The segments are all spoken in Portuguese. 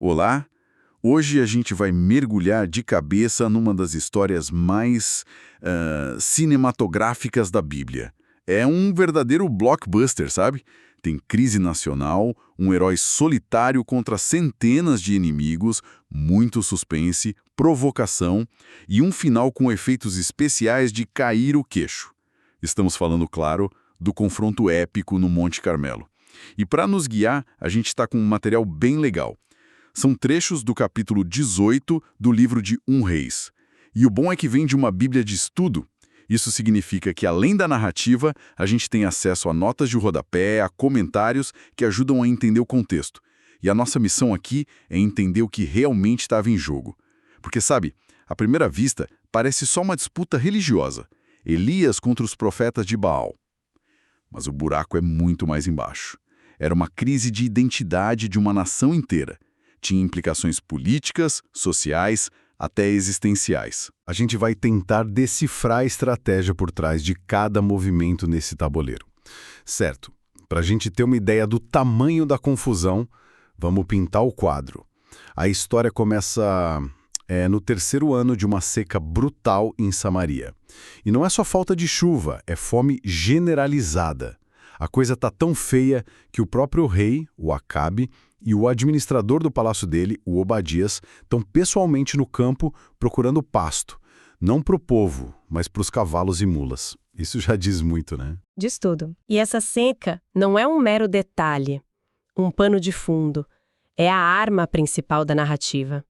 Olá! Hoje a gente vai mergulhar de cabeça numa das histórias mais cinematográficas da Bíblia. É um verdadeiro blockbuster, sabe? Tem crise nacional, um herói solitário contra centenas de inimigos, muito suspense, provocação e um final com efeitos especiais de cair o queixo. Estamos falando, claro, do confronto épico no Monte Carmelo. E para nos guiar, a gente está com um material bem legal. São trechos do capítulo 18 do livro de Reis. E o bom é que vem de uma Bíblia de estudo. Isso significa que, além da narrativa, a gente tem acesso a notas de rodapé, a comentários que ajudam a entender o contexto. E a nossa missão aqui é entender o que realmente estava em jogo. Porque, sabe, à primeira vista, parece só uma disputa religiosa. Elias contra os profetas de Baal. Mas o buraco é muito mais embaixo. Era uma crise de identidade de uma nação inteira. Tinha implicações políticas, sociais, até existenciais. A gente vai tentar decifrar a estratégia por trás de cada movimento nesse tabuleiro. Certo, para a gente ter uma ideia do tamanho da confusão, vamos pintar o quadro. A história começa no terceiro ano de uma seca brutal em Samaria. E não é só falta de chuva, é fome generalizada. A coisa tá tão feia que o próprio rei, o Acabe, e o administrador do palácio dele, o Obadias, estão pessoalmente no campo procurando pasto. Não para o povo, mas para os cavalos e mulas. Isso já diz muito, né? Diz tudo. E essa seca não é um mero detalhe, um pano de fundo. É a arma principal da narrativa.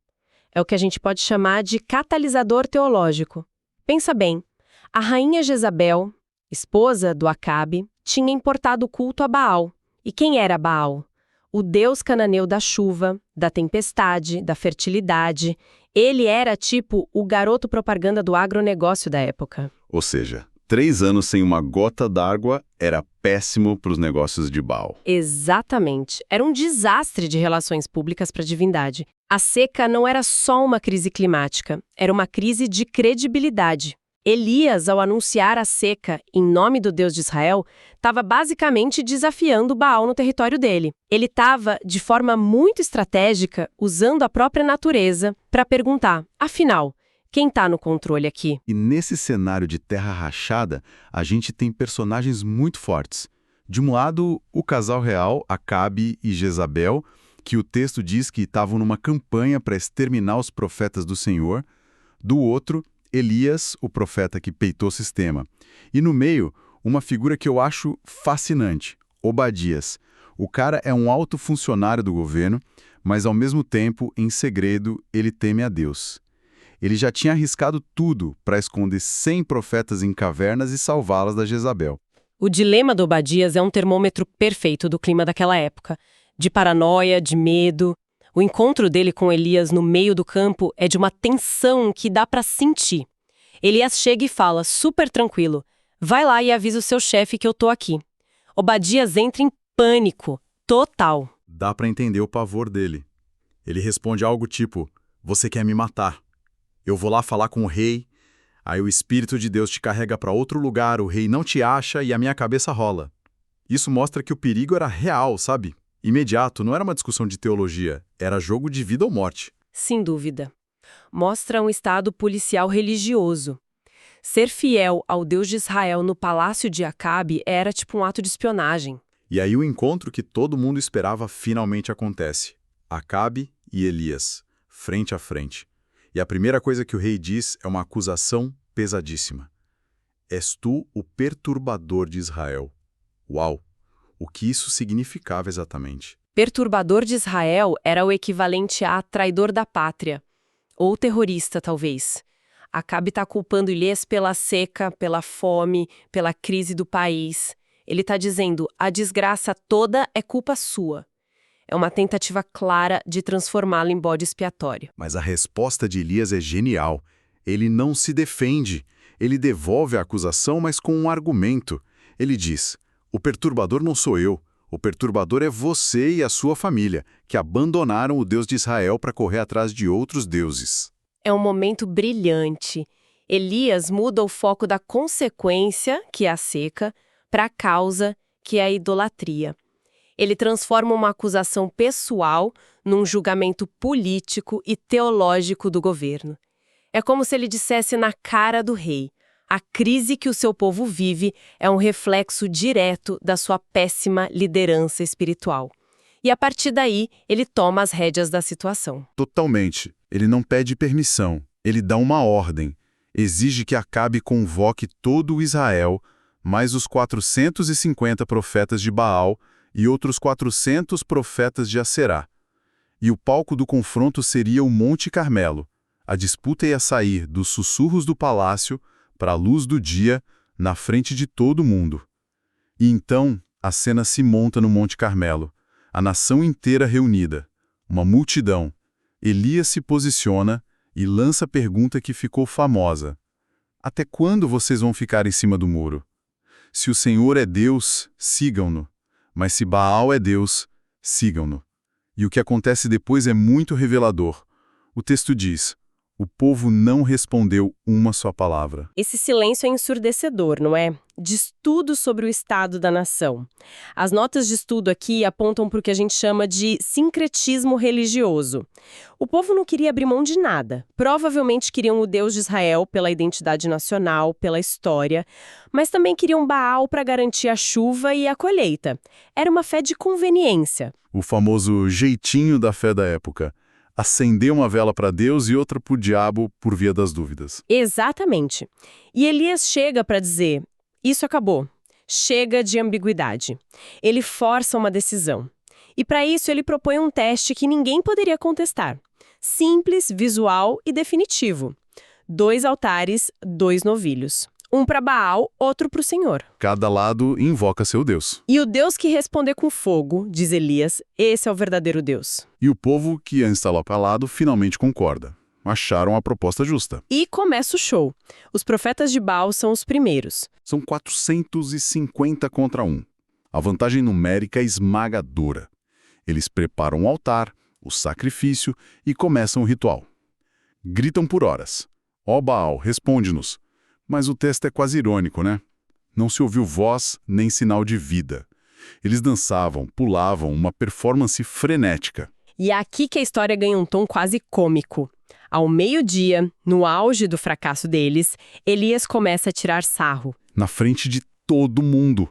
É o que a gente pode chamar de catalisador teológico. Pensa bem, a rainha Jezabel, esposa do Acabe, tinha importado o culto a Baal. E quem era Baal? O deus cananeu da chuva, da tempestade, da fertilidade. Ele era tipo o garoto propaganda do agronegócio da época. Ou seja, 3 anos sem uma gota d'água era péssimo para os negócios de Baal. Exatamente. Era um desastre de relações públicas para a divindade. A seca não era só uma crise climática, era uma crise de credibilidade. Elias, ao anunciar a seca em nome do Deus de Israel, estava basicamente desafiando Baal no território dele. Ele estava, de forma muito estratégica, usando a própria natureza para perguntar, afinal, quem está no controle aqui? E nesse cenário de terra rachada, a gente tem personagens muito fortes. De um lado, o casal real, Acabe e Jezabel, que o texto diz que estavam numa campanha para exterminar os profetas do Senhor. Do outro, Elias, o profeta que peitou o sistema. E no meio, uma figura que eu acho fascinante, Obadias. O cara é um alto funcionário do governo, mas ao mesmo tempo, em segredo, ele teme a Deus. Ele já tinha arriscado tudo para esconder 100 profetas em cavernas e salvá-las da Jezabel. O dilema do Obadias é um termômetro perfeito do clima daquela época, de paranoia, de medo. O encontro dele com Elias no meio do campo é de uma tensão que dá para sentir. Elias chega e fala, super tranquilo, vai lá e avisa o seu chefe que eu tô aqui. Obadias entra em pânico, total. Dá para entender o pavor dele. Ele responde algo tipo, você quer me matar. Eu vou lá falar com o rei, aí o Espírito de Deus te carrega para outro lugar, o rei não te acha e a minha cabeça rola. Isso mostra que o perigo era real, sabe? Imediato, não era uma discussão de teologia, era jogo de vida ou morte. Sem dúvida. Mostra um estado policial religioso. Ser fiel ao Deus de Israel no palácio de Acabe era tipo um ato de espionagem. E aí o encontro que todo mundo esperava finalmente acontece. Acabe e Elias, frente a frente. E a primeira coisa que o rei diz é uma acusação pesadíssima. És tu o perturbador de Israel. Uau! O que isso significava exatamente? Perturbador de Israel era o equivalente a traidor da pátria. Ou terrorista, talvez. Acabe está culpando Elias pela seca, pela fome, pela crise do país. Ele está dizendo, a desgraça toda é culpa sua. É uma tentativa clara de transformá-lo em bode expiatório. Mas a resposta de Elias é genial. Ele não se defende. Ele devolve a acusação, mas com um argumento. Ele diz, o perturbador não sou eu. O perturbador é você e a sua família, que abandonaram o Deus de Israel para correr atrás de outros deuses. É um momento brilhante. Elias muda o foco da consequência, que é a seca, para a causa, que é a idolatria. Ele transforma uma acusação pessoal num julgamento político e teológico do governo. É como se ele dissesse na cara do rei: a crise que o seu povo vive é um reflexo direto da sua péssima liderança espiritual. E a partir daí, ele toma as rédeas da situação. Totalmente. Ele não pede permissão, ele dá uma ordem. Exige que Acabe convoque todo o Israel, mais os 450 profetas de Baal e outros 400 profetas de Aserá. E o palco do confronto seria o Monte Carmelo. A disputa ia sair dos sussurros do palácio para a luz do dia, na frente de todo mundo. E então, a cena se monta no Monte Carmelo. A nação inteira reunida, uma multidão. Elias se posiciona e lança a pergunta que ficou famosa: até quando vocês vão ficar em cima do muro? Se o Senhor é Deus, sigam-no. Mas se Baal é Deus, sigam-no. E o que acontece depois é muito revelador. O texto diz: o povo não respondeu uma só palavra. Esse silêncio é ensurdecedor, não é? Diz tudo sobre o estado da nação. As notas de estudo aqui apontam para o que a gente chama de sincretismo religioso. O povo não queria abrir mão de nada. Provavelmente queriam o Deus de Israel pela identidade nacional, pela história, mas também queriam Baal para garantir a chuva e a colheita. Era uma fé de conveniência. O famoso jeitinho da fé da época. Acender uma vela para Deus e outra para o diabo por via das dúvidas. Exatamente. E Elias chega para dizer: isso acabou. Chega de ambiguidade. Ele força uma decisão. E para isso ele propõe um teste que ninguém poderia contestar. Simples, visual e definitivo. 2 altares, 2 novilhos. Um para Baal, outro para o Senhor. Cada lado invoca seu Deus. E o Deus que responder com fogo, diz Elias, esse é o verdadeiro Deus. E o povo que antes estava calado finalmente concorda. Acharam a proposta justa. E começa o show. Os profetas de Baal são os primeiros. São 450 contra 1. A vantagem numérica é esmagadora. Eles preparam o altar, o sacrifício e começam o ritual. Gritam por horas: ó Baal, responde-nos. Mas o texto é quase irônico, né? Não se ouviu voz nem sinal de vida. Eles dançavam, pulavam, uma performance frenética. E é aqui que a história ganha um tom quase cômico. Ao meio-dia, no auge do fracasso deles, Elias começa a tirar sarro. Na frente de todo mundo.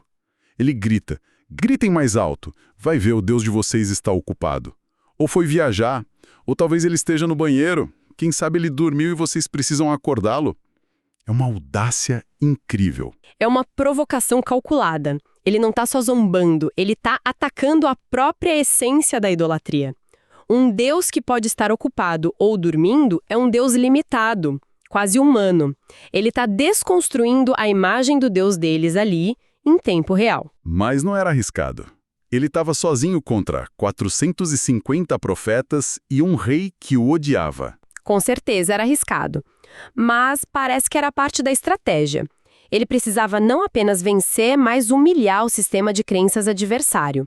Ele grita: gritem mais alto, vai ver, o Deus de vocês está ocupado. Ou foi viajar, ou talvez ele esteja no banheiro. Quem sabe ele dormiu e vocês precisam acordá-lo. É uma audácia incrível. É uma provocação calculada. Ele não está só zombando, ele está atacando a própria essência da idolatria. Um Deus que pode estar ocupado ou dormindo é um Deus limitado, quase humano. Ele está desconstruindo a imagem do Deus deles ali, em tempo real. Mas não era arriscado. Ele estava sozinho contra 450 profetas e um rei que o odiava. Com certeza era arriscado. Mas parece que era parte da estratégia. Ele precisava não apenas vencer, mas humilhar o sistema de crenças adversário.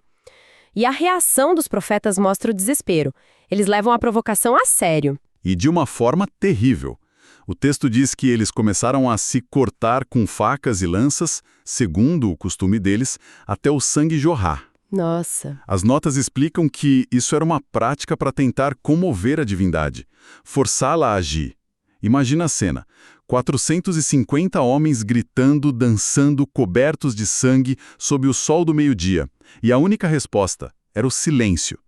E a reação dos profetas mostra o desespero. Eles levam a provocação a sério. E de uma forma terrível. O texto diz que eles começaram a se cortar com facas e lanças, segundo o costume deles, até o sangue jorrar. Nossa. As notas explicam que isso era uma prática para tentar comover a divindade, forçá-la a agir. Imagina a cena: 450 homens gritando, dançando, cobertos de sangue, sob o sol do meio-dia. E a única resposta era o silêncio.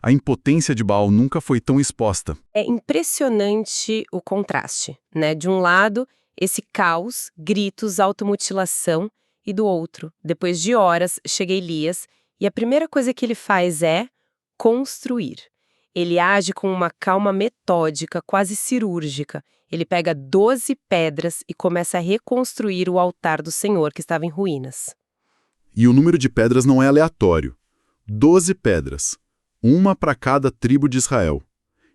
A impotência de Baal nunca foi tão exposta. É impressionante o contraste, né? De um lado, esse caos, gritos, automutilação, e do outro, depois de horas, chega Elias, e a primeira coisa que ele faz é construir. Ele age com uma calma metódica, quase cirúrgica. Ele pega 12 pedras e começa a reconstruir o altar do Senhor que estava em ruínas. E o número de pedras não é aleatório. 12 pedras. Uma para cada tribo de Israel.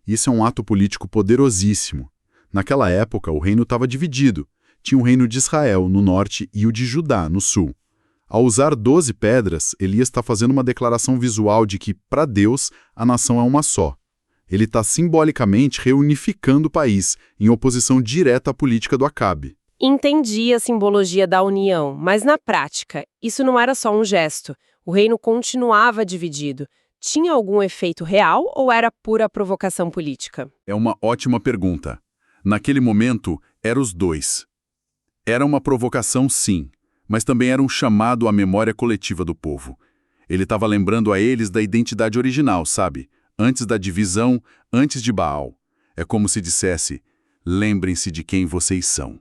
Isso é um ato político poderosíssimo. Naquela época, o reino estava dividido. Tinha o reino de Israel, no norte, e o de Judá, no sul. Ao usar 12 pedras, Elias está fazendo uma declaração visual de que, para Deus, a nação é uma só. Ele está simbolicamente reunificando o país, em oposição direta à política do Acabe. Entendi a simbologia da união, mas na prática, isso não era só um gesto. O reino continuava dividido. Tinha algum efeito real ou era pura provocação política? É uma ótima pergunta. Naquele momento, eram os dois. Era uma provocação, sim, mas também era um chamado à memória coletiva do povo. Ele estava lembrando a eles da identidade original, sabe? Antes da divisão, antes de Baal. É como se dissesse, lembrem-se de quem vocês são.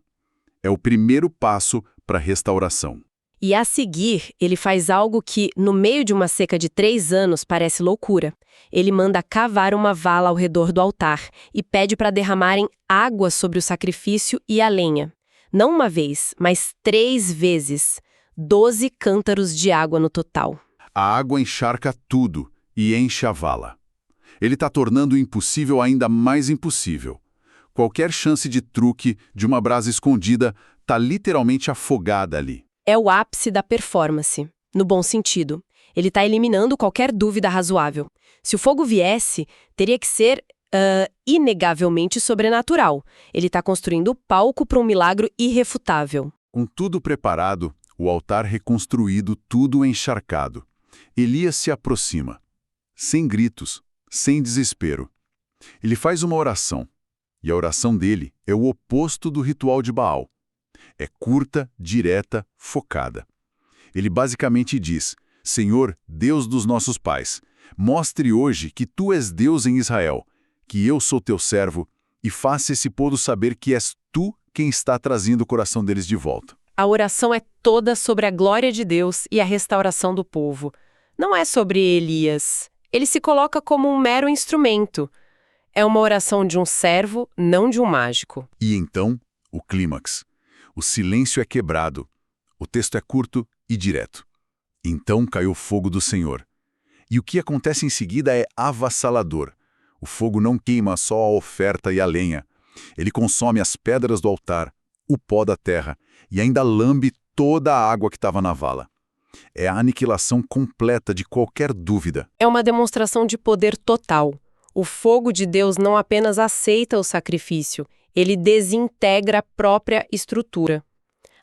É o primeiro passo para a restauração. E a seguir, ele faz algo que, no meio de uma seca de 3 anos, parece loucura. Ele manda cavar uma vala ao redor do altar e pede para derramarem água sobre o sacrifício e a lenha. Não uma vez, mas 3 vezes. 12 cântaros de água no total. A água encharca tudo e enche a vala. Ele está tornando o impossível ainda mais impossível. Qualquer chance de truque, de uma brasa escondida, está literalmente afogada ali. É o ápice da performance, no bom sentido. Ele está eliminando qualquer dúvida razoável. Se o fogo viesse, teria que ser, inegavelmente sobrenatural. Ele está construindo o palco para um milagre irrefutável. Com tudo preparado, o altar reconstruído, tudo encharcado. Elias se aproxima, sem gritos, sem desespero. Ele faz uma oração, e a oração dele é o oposto do ritual de Baal. É curta, direta, focada. Ele basicamente diz, Senhor, Deus dos nossos pais, mostre hoje que Tu és Deus em Israel, que eu sou Teu servo, e faça esse povo saber que és Tu quem está trazendo o coração deles de volta. A oração é toda sobre a glória de Deus e a restauração do povo. Não é sobre Elias. Ele se coloca como um mero instrumento. É uma oração de um servo, não de um mágico. E então, o clímax. O silêncio é quebrado. O texto é curto e direto. Então caiu o fogo do Senhor. E o que acontece em seguida é avassalador. O fogo não queima só a oferta e a lenha. Ele consome as pedras do altar, o pó da terra, e ainda lambe toda a água que estava na vala. É a aniquilação completa de qualquer dúvida. É uma demonstração de poder total. O fogo de Deus não apenas aceita o sacrifício, ele desintegra a própria estrutura.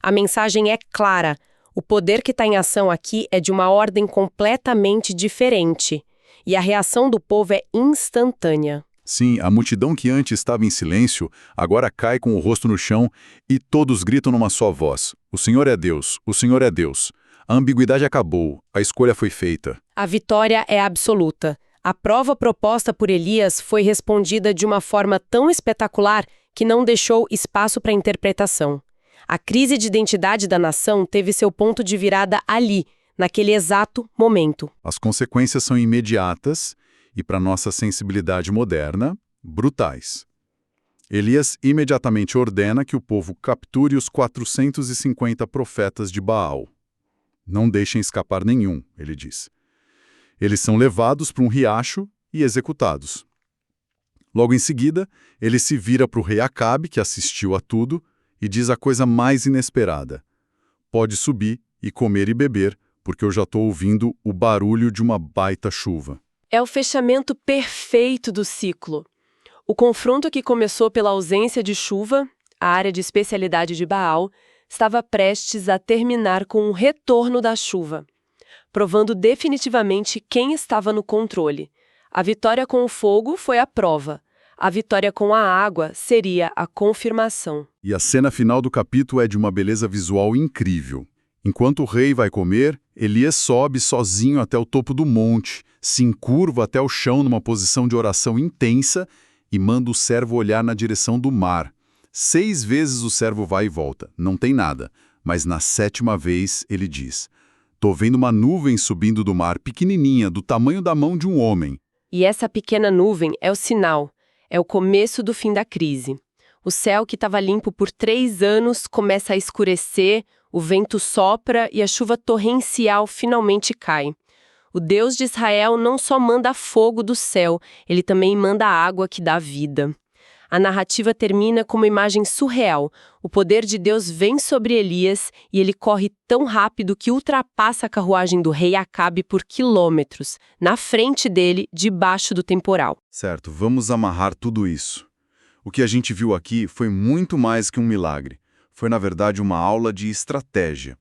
A mensagem é clara. O poder que está em ação aqui é de uma ordem completamente diferente. E a reação do povo é instantânea. Sim, a multidão que antes estava em silêncio, agora cai com o rosto no chão e todos gritam numa só voz. O Senhor é Deus, o Senhor é Deus. A ambiguidade acabou, a escolha foi feita. A vitória é absoluta. A prova proposta por Elias foi respondida de uma forma tão espetacular que não deixou espaço para interpretação. A crise de identidade da nação teve seu ponto de virada ali, naquele exato momento. As consequências são imediatas e, para nossa sensibilidade moderna, brutais. Elias imediatamente ordena que o povo capture os 450 profetas de Baal. Não deixem escapar nenhum, ele diz. Eles são levados para um riacho e executados. Logo em seguida, ele se vira para o rei Acabe, que assistiu a tudo, e diz a coisa mais inesperada. Pode subir e comer e beber, porque eu já estou ouvindo o barulho de uma baita chuva. É o fechamento perfeito do ciclo. O confronto que começou pela ausência de chuva, a área de especialidade de Baal, estava prestes a terminar com o retorno da chuva, provando definitivamente quem estava no controle. A vitória com o fogo foi a prova. A vitória com a água seria a confirmação. E a cena final do capítulo é de uma beleza visual incrível. Enquanto o rei vai comer, Elias sobe sozinho até o topo do monte, se encurva até o chão numa posição de oração intensa e manda o servo olhar na direção do mar. 6 vezes o servo vai e volta, não tem nada, mas na 7ª vez ele diz: "Tô vendo uma nuvem subindo do mar, pequenininha, do tamanho da mão de um homem." E essa pequena nuvem é o sinal, é o começo do fim da crise. O céu que estava limpo por 3 anos começa a escurecer, o vento sopra e a chuva torrencial finalmente cai. O Deus de Israel não só manda fogo do céu, ele também manda água que dá vida. A narrativa termina com uma imagem surreal. O poder de Deus vem sobre Elias e ele corre tão rápido que ultrapassa a carruagem do rei Acabe por quilômetros, na frente dele, debaixo do temporal. Certo, vamos amarrar tudo isso. O que a gente viu aqui foi muito mais que um milagre. Foi, na verdade, uma aula de estratégia.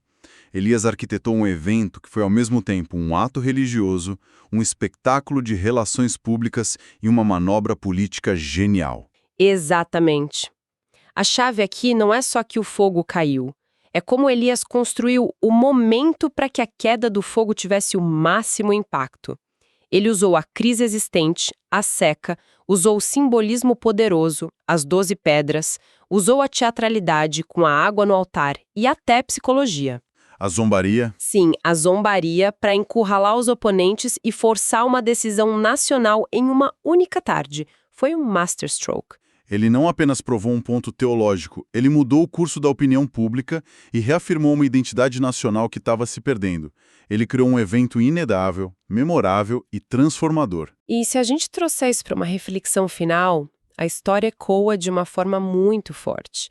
Elias arquitetou um evento que foi ao mesmo tempo um ato religioso, um espetáculo de relações públicas e uma manobra política genial. Exatamente. A chave aqui não é só que o fogo caiu. É como Elias construiu o momento para que a queda do fogo tivesse o máximo impacto. Ele usou a crise existente, a seca, usou o simbolismo poderoso, as 12 pedras, usou a teatralidade com a água no altar e até psicologia. A zombaria? Sim, a zombaria para encurralar os oponentes e forçar uma decisão nacional em uma única tarde. Foi um masterstroke. Ele não apenas provou um ponto teológico, ele mudou o curso da opinião pública e reafirmou uma identidade nacional que estava se perdendo. Ele criou um evento inedável, memorável e transformador. E se a gente trouxer isso para uma reflexão final, a história ecoa de uma forma muito forte.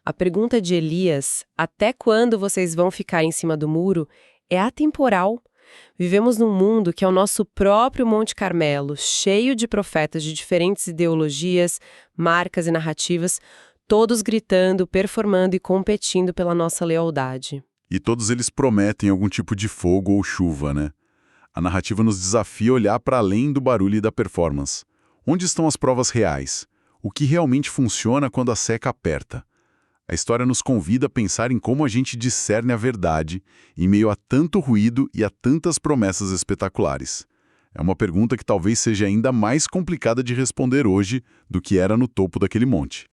A pergunta de Elias, até quando vocês vão ficar em cima do muro, é atemporal. Vivemos num mundo que é o nosso próprio Monte Carmelo, cheio de profetas de diferentes ideologias, marcas e narrativas, todos gritando, performando e competindo pela nossa lealdade. E todos eles prometem algum tipo de fogo ou chuva, né? A narrativa nos desafia a olhar para além do barulho e da performance. Onde estão as provas reais? O que realmente funciona quando a seca aperta? A história nos convida a pensar em como a gente discerne a verdade em meio a tanto ruído e a tantas promessas espetaculares. É uma pergunta que talvez seja ainda mais complicada de responder hoje do que era no topo daquele monte.